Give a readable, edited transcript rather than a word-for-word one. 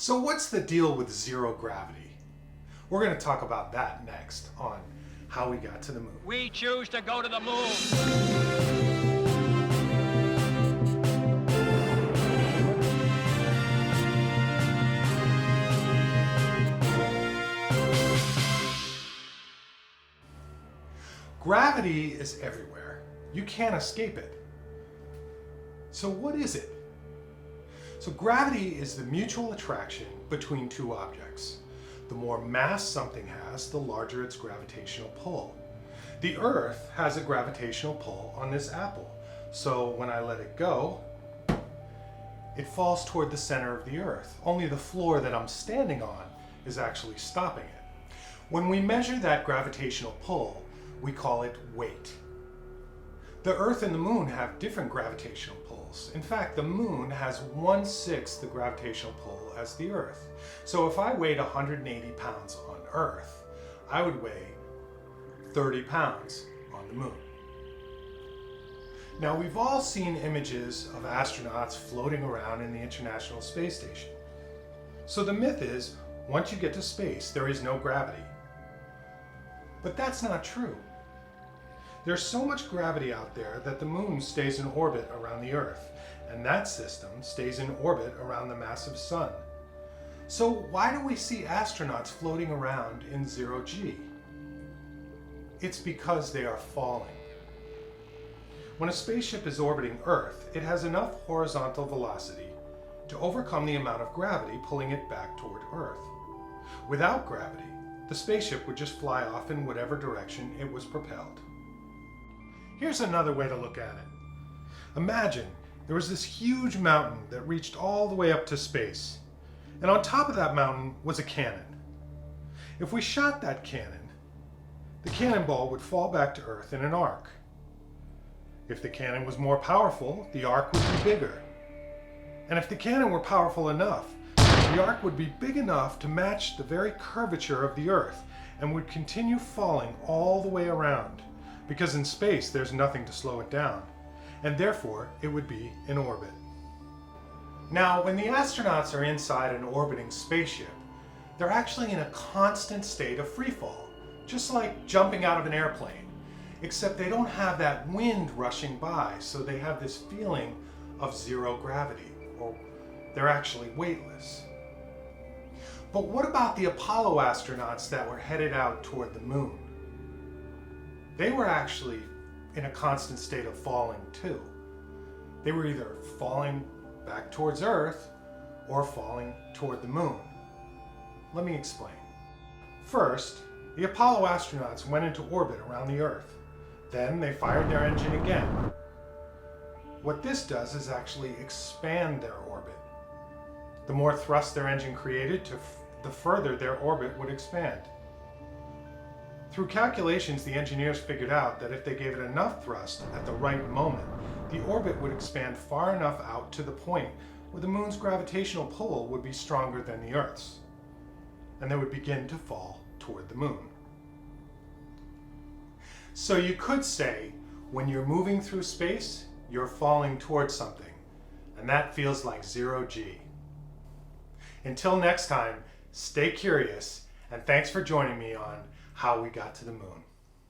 So what's the deal with zero gravity? We're going to talk about that next on how we got to the moon. We choose to go to the moon. Gravity is everywhere. You can't escape it. So what is it? So gravity is the mutual attraction between two objects. The more mass something has, the larger its gravitational pull. The Earth has a gravitational pull on this apple. So when I let it go, it falls toward the center of the Earth. Only the floor that I'm standing on is actually stopping it. When we measure that gravitational pull, we call it weight. The Earth and the Moon have different gravitational pulls. In fact, the Moon has 1/6 the gravitational pull as the Earth. So if I weighed 180 pounds on Earth, I would weigh 30 pounds on the Moon. Now, we've all seen images of astronauts floating around in the International Space Station. So the myth is, once you get to space, there is no gravity. But that's not true. There's so much gravity out there that the Moon stays in orbit around the Earth, and that system stays in orbit around the massive Sun. So why do we see astronauts floating around in zero G? It's because they are falling. When a spaceship is orbiting Earth, it has enough horizontal velocity to overcome the amount of gravity pulling it back toward Earth. Without gravity, the spaceship would just fly off in whatever direction it was propelled. Here's another way to look at it. Imagine there was this huge mountain that reached all the way up to space, and on top of that mountain was a cannon. If we shot that cannon, the cannonball would fall back to Earth in an arc. If the cannon was more powerful, the arc would be bigger. And if the cannon were powerful enough, the arc would be big enough to match the very curvature of the Earth and would continue falling all the way around, because in space there's nothing to slow it down, and therefore it would be in orbit. Now, when the astronauts are inside an orbiting spaceship, they're actually in a constant state of freefall, just like jumping out of an airplane, except they don't have that wind rushing by, so they have this feeling of zero gravity, or they're actually weightless. But what about the Apollo astronauts that were headed out toward the moon? They were actually in a constant state of falling too. They were either falling back towards Earth or falling toward the moon. Let me explain. First, the Apollo astronauts went into orbit around the Earth. Then they fired their engine again. What this does is actually expand their orbit. The more thrust their engine created, the further their orbit would expand. Through calculations, the engineers figured out that if they gave it enough thrust at the right moment, the orbit would expand far enough out to the point where the moon's gravitational pull would be stronger than the Earth's, and they would begin to fall toward the moon. So you could say, when you're moving through space, you're falling towards something, and that feels like zero G. Until next time, stay curious, and thanks for joining me on How We Got to the Moon.